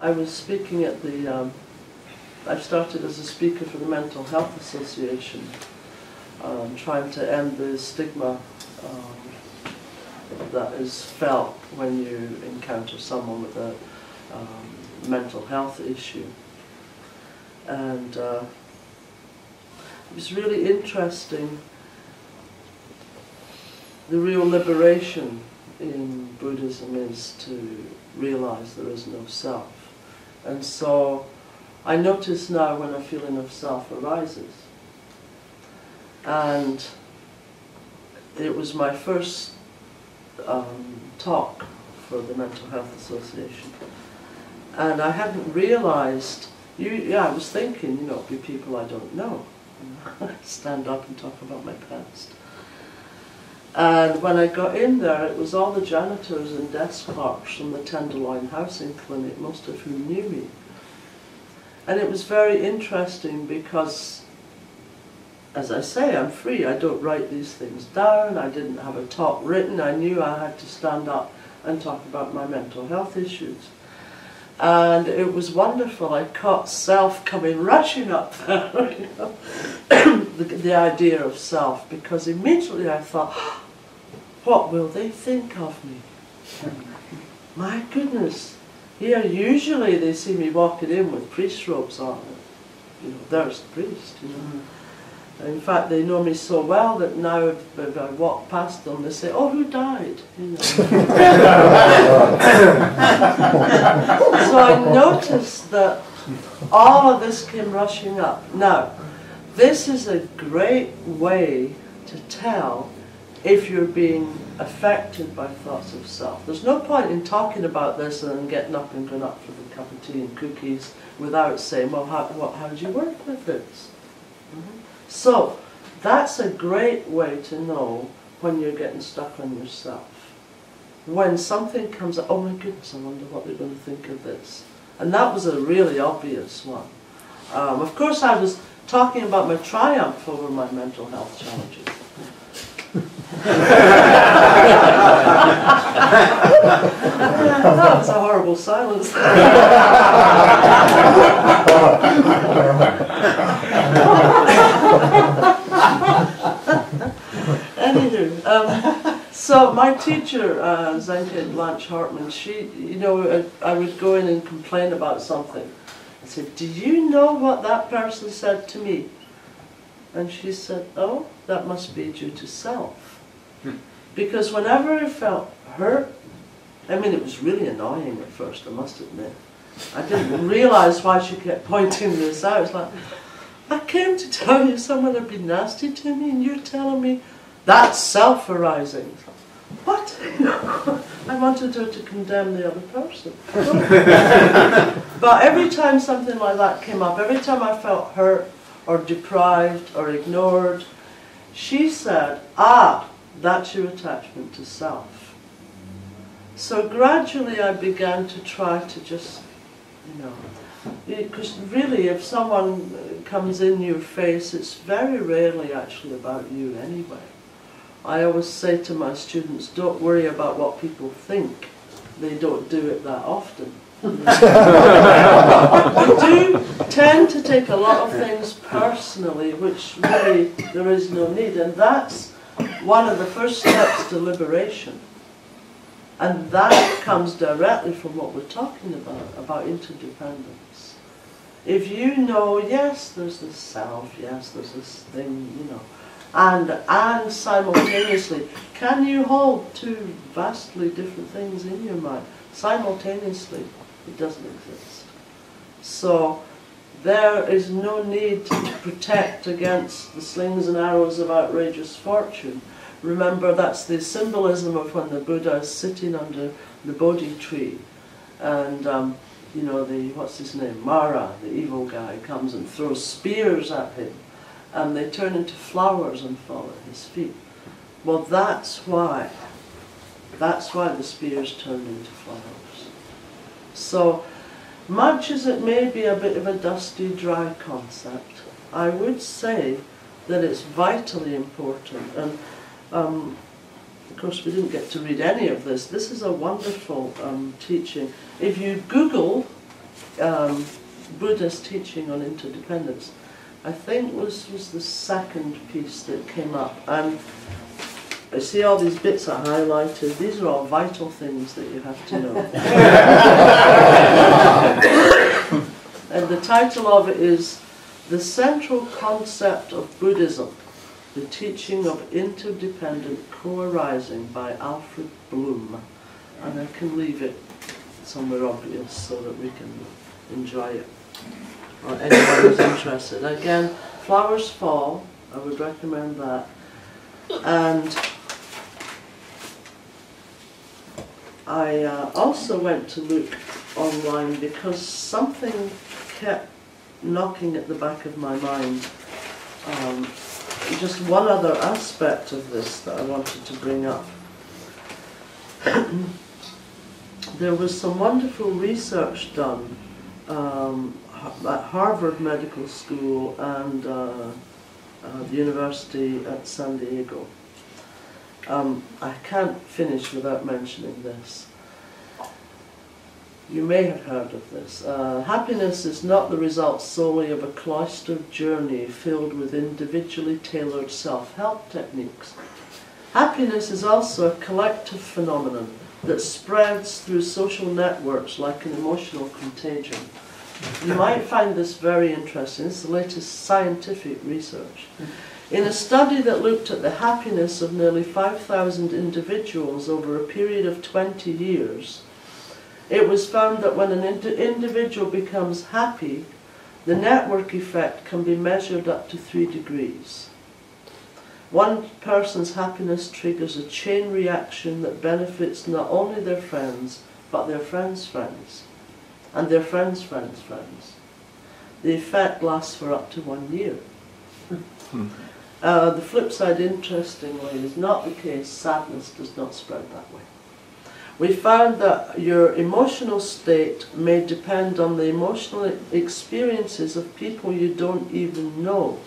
I was speaking at the, I started as a speaker for the Mental Health Association, trying to end the stigma that is felt when you encounter someone with a mental health issue. And it was really interesting, the real liberation in Buddhism is to realize there is no self. And so I notice now when a feeling of self arises. And it was my first talk for the Mental Health Association. And I hadn't realized, I was thinking, you know, it'd be people I don't know. Stand up and talk about my past. And when I got in there, it was all the janitors and desk clerks from the Tenderloin Housing Clinic, most of whom knew me. And it was very interesting because, as I say, I'm free. I don't write these things down. I didn't have a talk written. I knew I had to stand up and talk about my mental health issues. And it was wonderful. I caught self coming rushing up there, you know, the idea of self, because immediately I thought, what will they think of me? My goodness, here usually they see me walking in with priest robes on. You know, there's the priest, you know. In fact, they know me so well that now if I walk past them, they say, "Oh, who died?" You know. So I noticed that all of this came rushing up. Now, this is a great way to tell if you're being affected by thoughts of self. There's no point in talking about this and then getting up and going up for the cup of tea and cookies without saying, well, how do you work with this? So, that's a great way to know when you're getting stuck on yourself. When something comes up, oh my goodness, I wonder what they're going to think of this. And that was a really obvious one. Of course, I was talking about my triumph over my mental health challenges. That was a horrible silence. Anywho, so my teacher, Zenke Blanche Hartman, she, you know, I would go in and complain about something. I said, "Do you know what that person said to me?" And she said, "Oh, that must be due to self." Because whenever I felt hurt, I mean, it was really annoying at first, I must admit. I didn't realize why she kept pointing this out. It's like, I came to tell you someone had been nasty to me, and you're telling me that's self-arising. What? I wanted her to condemn the other person. But every time something like that came up, every time I felt hurt or deprived or ignored, she said, that's your attachment to self. So gradually I began to try to just, you know, because really if someone comes in your face, it's very rarely actually about you anyway. I always say to my students, don't worry about what people think. They don't do it that often. We do tend to take a lot of things personally, which really there is no need, and that's one of the first steps to liberation. And that comes directly from what we're talking about interdependence. If you know, yes, there's this self, yes, there's this thing, you know, and simultaneously, can you hold two vastly different things in your mind? Simultaneously, it doesn't exist. So there is no need to protect against the slings and arrows of outrageous fortune. Remember, that's the symbolism of when the Buddha is sitting under the Bodhi tree, and you know, what's his name, Mara, the evil guy, comes and throws spears at him, and they turn into flowers and fall at his feet. Well, that's why the spears turned into flowers. So, much as it may be a bit of a dusty, dry concept, I would say that it's vitally important. And of course, we didn't get to read any of this. This is a wonderful teaching. If you Google Buddhist teaching on interdependence, I think was the second piece that came up. And I see all these bits I highlighted. These are all vital things that you have to know. And the title of it is The Central Concept of Buddhism, The Teaching of Interdependent Co-arising by Alfred Bloom. And I can leave it somewhere obvious so that we can enjoy it, or anyone who's interested. Again, Flowers Fall, I would recommend that. And I also went to look online because something kept knocking at the back of my mind. Just one other aspect of this that I wanted to bring up. There was some wonderful research done at Harvard Medical School and the University at San Diego. I can't finish without mentioning this. You may have heard of this. Happiness is not the result solely of a cloistered journey filled with individually tailored self-help techniques. Happiness is also a collective phenomenon that spreads through social networks like an emotional contagion. You might find this very interesting. It's the latest scientific research. In a study that looked at the happiness of nearly 5,000 individuals over a period of 20 years, it was found that when an individual becomes happy, the network effect can be measured up to 3 degrees. One person's happiness triggers a chain reaction that benefits not only their friends, but their friends' friends, and their friends' friends' friends. The effect lasts for up to 1 year. The flip side, interestingly, is not the case. Sadness does not spread that way. We found that your emotional state may depend on the emotional experiences of people you don't even know,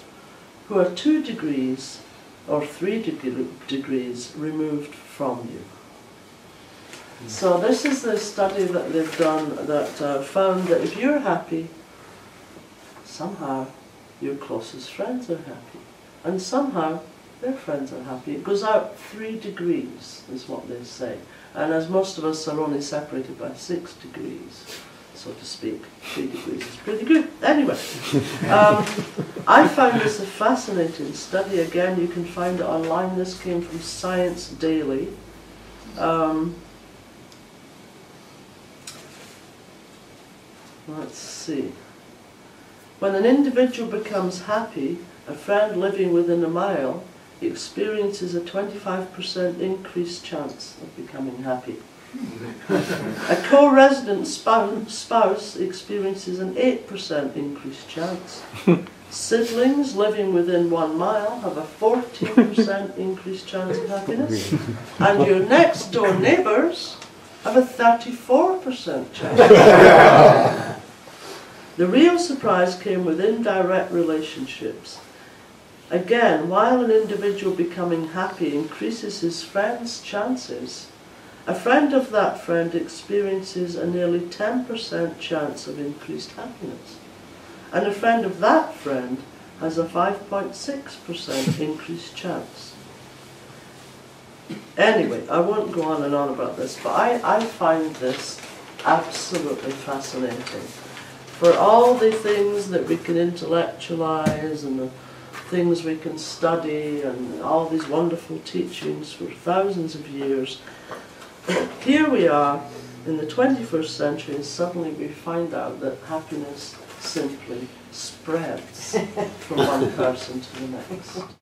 who are 2 degrees or 3 degrees removed from you. So this is the study that they've done that found that if you're happy, somehow your closest friends are happy. And somehow their friends are happy. It goes out 3 degrees, is what they say. And as most of us are only separated by 6 degrees, so to speak, 3 degrees is pretty good. Anyway, I found this a fascinating study. Again, you can find it online. This came from Science Daily. Let's see. When an individual becomes happy, a friend living within a mile experiences a 25% increased chance of becoming happy. A co-resident spouse experiences an 8% increased chance. Siblings living within 1 mile have a 14% increased chance of happiness. And your next door neighbours have a 34% chance. The real surprise came with indirect relationships. Again, while an individual becoming happy increases his friend's chances, a friend of that friend experiences a nearly 10% chance of increased happiness. And a friend of that friend has a 5.6% increased chance. Anyway, I won't go on and on about this, but I find this absolutely fascinating. For all the things that we can intellectualize and the things we can study and all these wonderful teachings for thousands of years, here we are in the 21st century and suddenly we find out that happiness simply spreads from one person to the next.